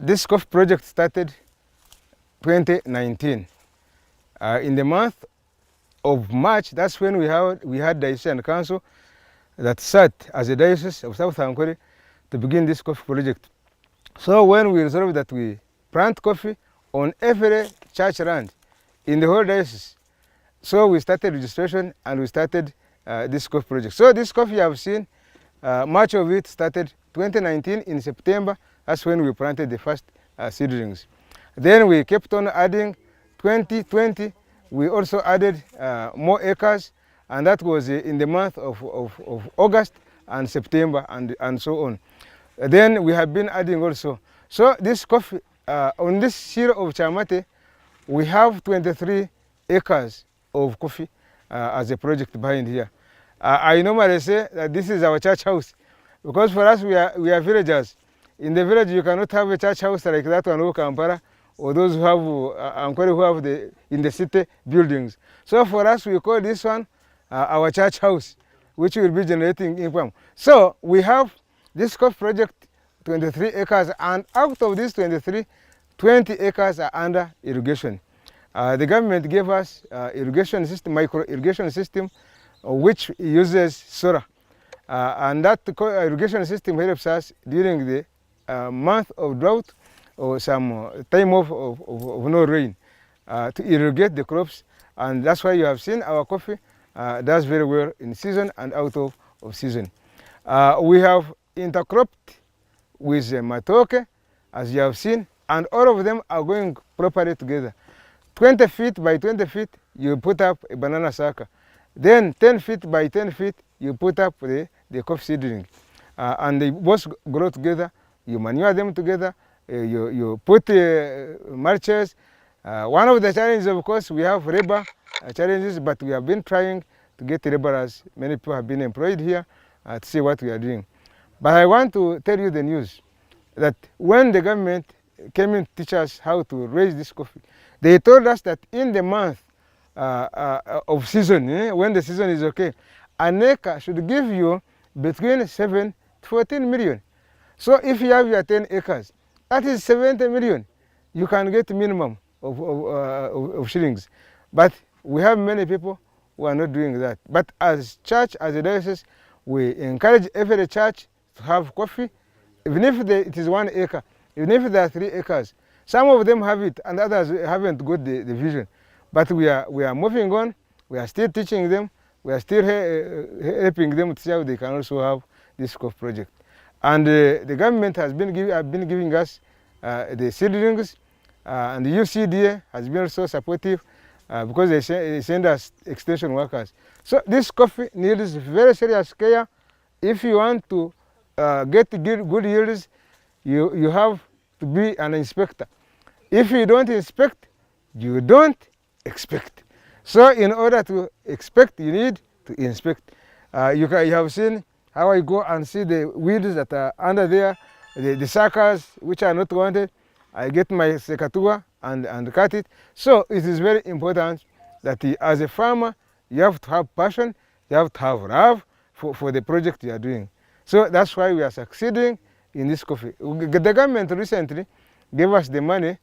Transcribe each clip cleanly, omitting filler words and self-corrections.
This coffee project started 2019. In the month of March, that's when we had Diocesan Council that sat as a diocese of South Ankole to begin this coffee project. So when we resolved that we plant coffee on every church land in the whole diocese, so we started registration and we started this coffee project. So this coffee you have seen, much of it started 2019 in September. That's when we planted the first seedlings. Then we kept on adding. 2020, we also added more acres, and that was in the month of August and September and so on. Then we have been adding also. So this coffee, on this shire of Chamate, we have 23 acres of coffee as a project behind here. I normally say that this is our church house, because for us we are villagers. In the village you cannot have a church house like that one in Kampala, or those who have who have in the city buildings. So for us we call this one our church house, which will be generating income. So we have this coffee project 23 acres, and out of these 23, 20 acres are under irrigation. The government gave us irrigation system, micro irrigation system, which uses solar, and that irrigation system helps us during the month of drought or some time of no rain to irrigate the crops, and that's why you have seen our coffee does very well in season and out of season. We have intercropped with matoke, as you have seen, and all of them are going properly together. 20 feet by 20 feet, you put up a banana sucker. Then 10 feet by 10 feet, you put up the coffee seedling. And they both grow together, you manure them together, you put mulches. One of the challenges, of course, we have labor challenges, but we have been trying to get laborers. Many people have been employed here to see what we are doing. But I want to tell you the news that when the government came in to teach us how to raise this coffee, they told us that in the month of season, when the season is okay, an acre should give you between 7 to 14 million. So if you have your 10 acres, that is 70 million. You can get minimum of shillings. But we have many people who are not doing that. But as church, as a diocese, we encourage every church to have coffee, even if it is 1 acre, even if there are 3 acres. Some of them have it and others haven't got the vision. But we are moving on, we are still teaching them, we are still helping them to see how they can also have this coffee project. And the government has been giving us the seedlings, and the UCDA has been also supportive because they send us extension workers. So this coffee needs very serious care. If you want to get good yields, you have to be an inspector. If you don't inspect, you don't expect. So in order to expect, you need to inspect. You have seen how I go and see the weeds that are under there, the suckers which are not wanted. I get my secatua and cut it. So it is very important that as a farmer, you have to have passion, you have to have love for the project you are doing. So that's why we are succeeding in this coffee. The government recently gave us the money,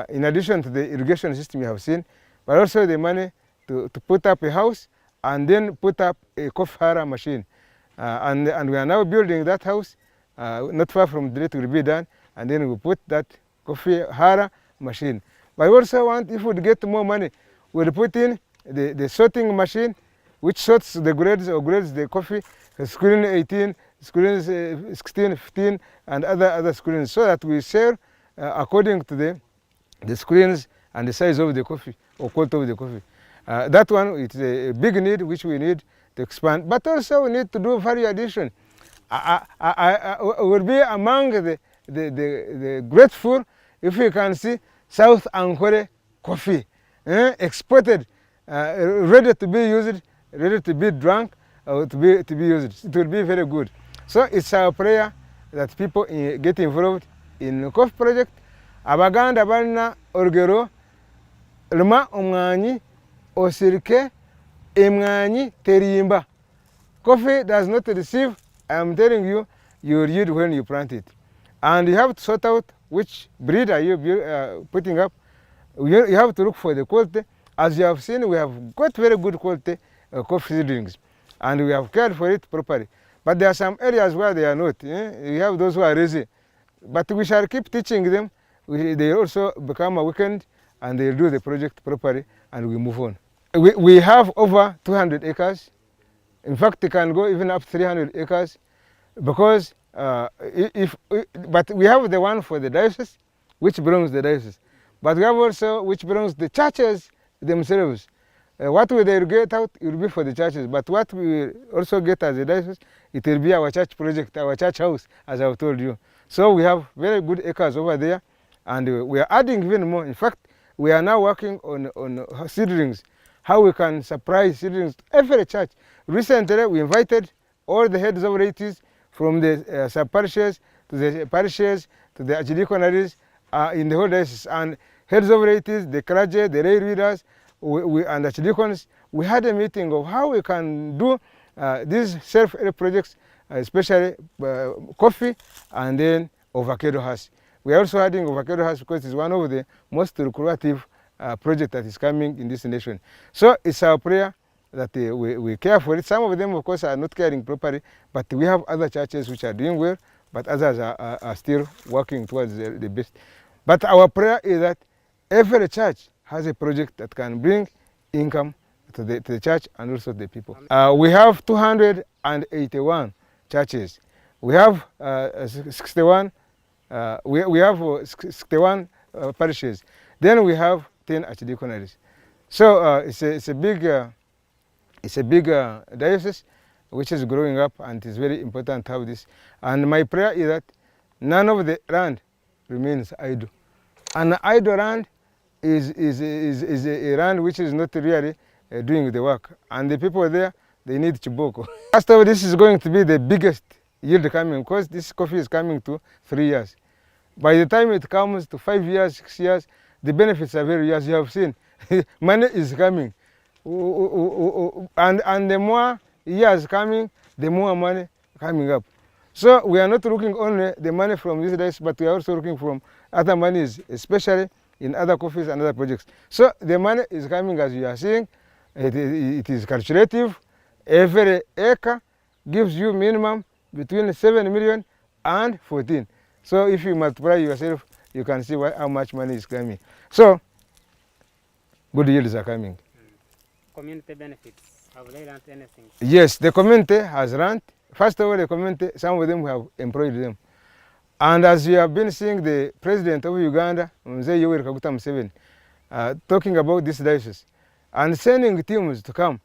in addition to the irrigation system you have seen, but also the money to put up a house and then put up a coffee hara machine. And we are now building that house, not far from the it will be done, and then we put that coffee hara machine. But we also want, if we get more money, we'll put in the sorting machine, which sorts the grades or grades the coffee, screen 18, screen 16, 15, and other screens, so that we share according to the screens and the size of the coffee or quality of the coffee. That one is a big need which we need to expand, but also we need to do value addition. I will be among the grateful if we can see South Ankole coffee exported, ready to be used, ready to be drunk, or to be used. It will be very good. So it's our prayer that people get involved in the coffee project. Abaganda balina orugero luma omwanyi osirike emwanyi terimba. Coffee does not receive, I am telling you, you will yield when you plant it. And you have to sort out which breed are you putting up. You have to look for the quality. As you have seen, we have got very good quality coffee seedlings, and we have cared for it properly. But there are some areas where they are not. You have those who are lazy. But we shall keep teaching them. They also become awakened, and they do the project properly, and we move on. We have over 200 acres. In fact, it can go even up 300 acres, because but we have the one for the diocese, which belongs to the diocese. But we have also which belongs to the churches themselves. What we they get out, it will be for the churches. But what we also get as a diocese, it will be our church project, our church house, as I've told you. So we have very good acres over there, and we are adding even more. In fact, we are now working on seedlings, how we can supply seedlings to every church. Recently, we invited all the heads of ladies from the sub-parishes to the parishes to the archdeaconries in the whole diocese, and heads of ladies, the clergy, the lay readers, and archdeacons. We had a meeting of how we can do these self-help projects, especially coffee and then avocado hash. We are also adding avocado hash because it's one of the most lucrative project that is coming in this nation. So it's our prayer that we care for it. Some of them, of course, are not caring properly, but we have other churches which are doing well, but others are still working towards the best. But our prayer is that every church has a project that can bring income to the church and also the people. We have 281 churches. We have 61. We have 61 parishes. Then we have 10 archdeaconries. So it's a big diocese which is growing up, and it is very important to have this. And my prayer is that none of the land remains idle. An idle land is a land which is not really doing the work. And the people there, they need chiboko. First of all, this is going to be the biggest yield coming, because this coffee is coming to 3 years. By the time it comes to 5 years, 6 years, the benefits are very, as you have seen, money is coming. And the more years coming, the more money coming up. So we are not looking only the money from these days, but we are also looking from other monies, especially in other coffees and other projects. So the money is coming, as you are seeing. It is calculative. Every acre gives you minimum between 7 million and 14. So if you multiply yourself, you can see how much money is coming. So good yields are coming. Community benefits, have they learned anything? Yes, the community has learned. First of all, the community, some of them have employed them. And as you have been seeing the president of Uganda, Mzee Yoweri Kaguta Museveni, talking about this diocese and sending teams to come.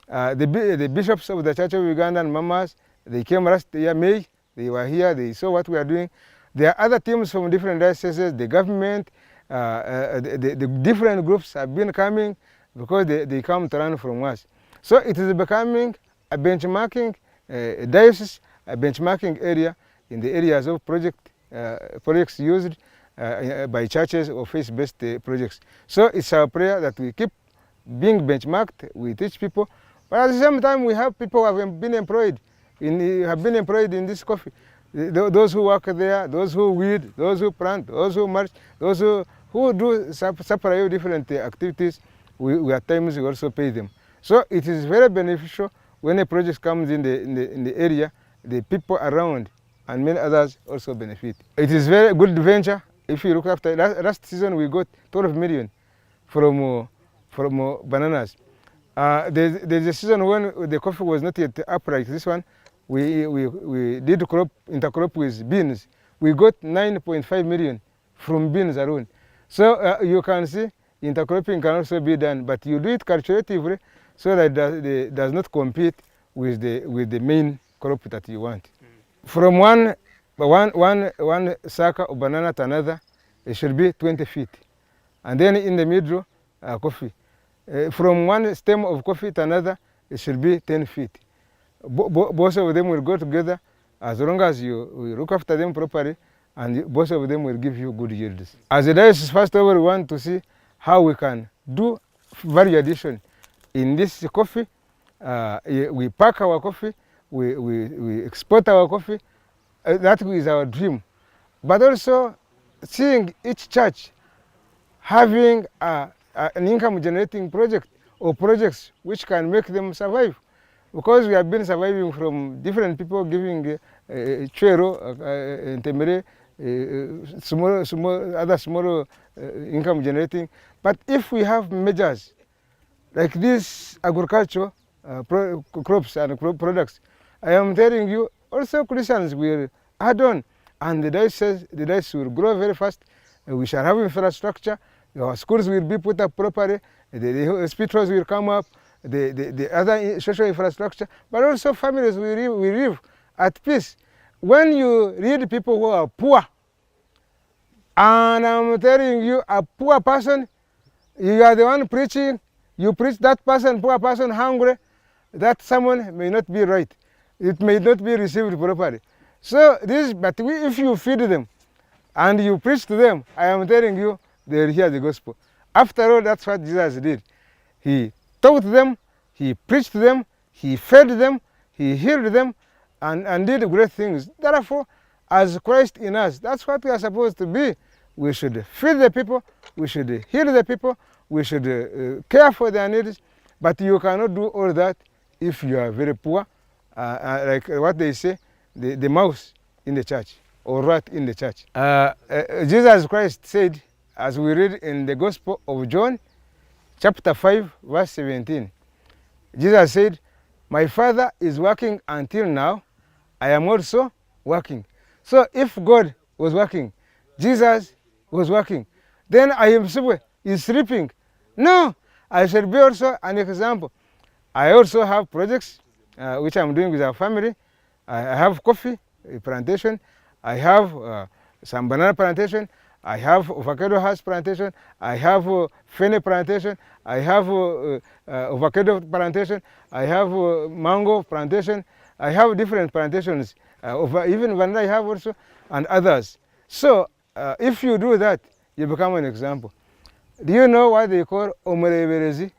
The bishops of the Church of Uganda and Mamas, they came last year, May. They were here, they saw what we are doing. There are other teams from different dioceses, the government, the different groups have been coming because they come to learn from us. So it is becoming a benchmarking diocese, a benchmarking area in the areas of projects used by churches or faith-based projects. So it's our prayer that we keep being benchmarked, we teach people, but at the same time we have people who have been employed in this coffee. Those who work there, those who weed, those who plant, those who mulch, those who do separate different activities, we at times we also pay them. So it is very beneficial when a project comes in the area, the people around and many others also benefit. It is very good venture. If you look after last season, we got 12 million from bananas. There's a season when the coffee was not yet up like this one. We did intercrop with beans. We got 9.5 million from beans alone. So you can see intercropping can also be done, but you do it calculatively so that it does not compete with the main crop that you want. From one sack of banana to another, it should be 20 feet. And then in the middle, coffee. From one stem of coffee to another, it should be 10 feet. Both of them will go together as long as you look after them properly, and both of them will give you good yields. As a diocese, first of all, we want to see how we can do value addition in this coffee. We pack our coffee, we export our coffee. That is our dream. But also, seeing each church having an income generating project or projects which can make them survive. Because we have been surviving from different people giving chero, temere, small income generating. But if we have measures like these agriculture crops and products, I am telling you, also Christians will add on, and the diocese will grow very fast. We shall have infrastructure. Our schools will be put up properly. The hospitals will come up. The other social infrastructure, but also families will live at peace. When you read people who are poor, and I'm telling you, a poor person, you are the one preaching, you preach that person, poor person, hungry, that someone may not be right. It may not be received properly. So if you feed them and you preach to them, I am telling you, they will hear the gospel. After all, that's what Jesus did. He taught them, he preached to them, he fed them, he healed them, and did great things. Therefore, as Christ in us, that's what we are supposed to be. We should feed the people, we should heal the people, we should care for their needs, but you cannot do all that if you are very poor, like what they say, the mouse in the church or rat in the church. Jesus Christ said, as we read in the Gospel of John, chapter 5, verse 17, Jesus said, "My Father is working until now, I am also working." So if God was working, Jesus was working, then I am sleeping. No, I should be also an example. I also have projects which I'm doing with our family. I have coffee plantation. I have some banana plantation. I have avocado house plantation. I have fene plantation. I have avocado plantation. I have mango plantation. I have different plantations. Even vanilla I have also, and others. So if you do that, you become an example. Do you know what they call omureberezi?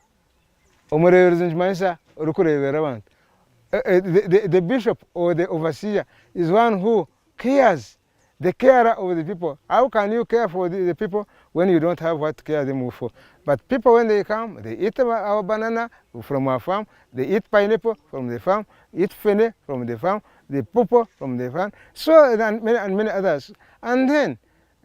Omureberezi nchimanisa rukurebera abantu. The bishop or the overseer is one who cares, the carer of the people. How can you care for the people when you don't have what to care them for? But people, when they come, they eat our banana from our farm, they eat pineapple from the farm, eat fene from the farm, the pawpaw from the farm, so and many others. And then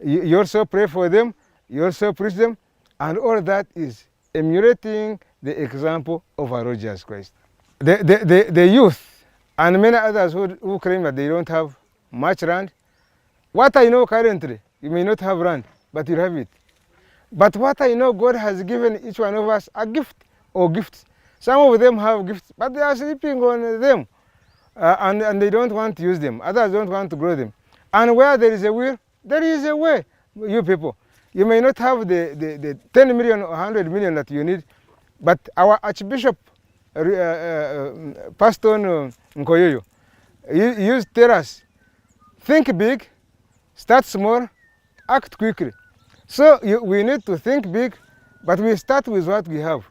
you also pray for them, you also preach them, and all that is emulating the example of our Lord Jesus Christ. The youth and many others who claim that they don't have much land, what I know currently, you may not have land, but you have it. But what I know, God has given each one of us a gift or gifts. Some of them have gifts, but they are sleeping on them, and they don't want to use them. Others don't want to grow them. And where there is a will, there is a way. You people, you may not have the 10 million or 100 million that you need, but our Archbishop, Pastor Nkoyoyo, he used to tell us, think big, start small, act quickly. So we need to think big, but we start with what we have.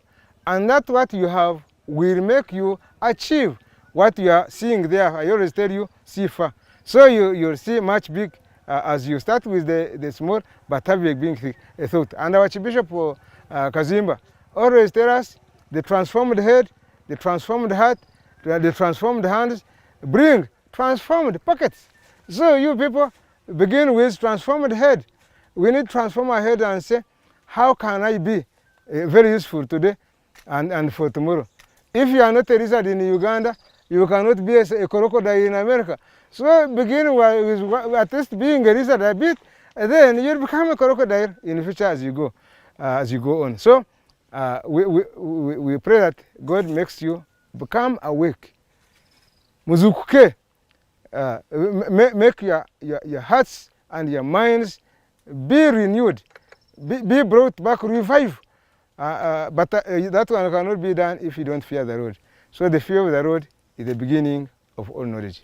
And that what you have will make you achieve what you are seeing there. I always tell you, see far. So you'll see much big as you start with the small, but have a big thought. And our Archbishop Kazimba always tell us, the transformed head, the transformed heart, the transformed hands bring transformed pockets. So you people begin with transformed head. We need to transform our head and say, how can I be very useful today and for tomorrow? If you are not a lizard in Uganda, you cannot be a crocodile in America. So begin with at least being a lizard a bit, and then you'll become a crocodile in the future as you go on. So we pray that God makes you become awake. Muzukuke, make your hearts and your minds be renewed, be brought back, revive. But that one cannot be done if you don't fear the Lord. So the fear of the Lord is the beginning of all knowledge.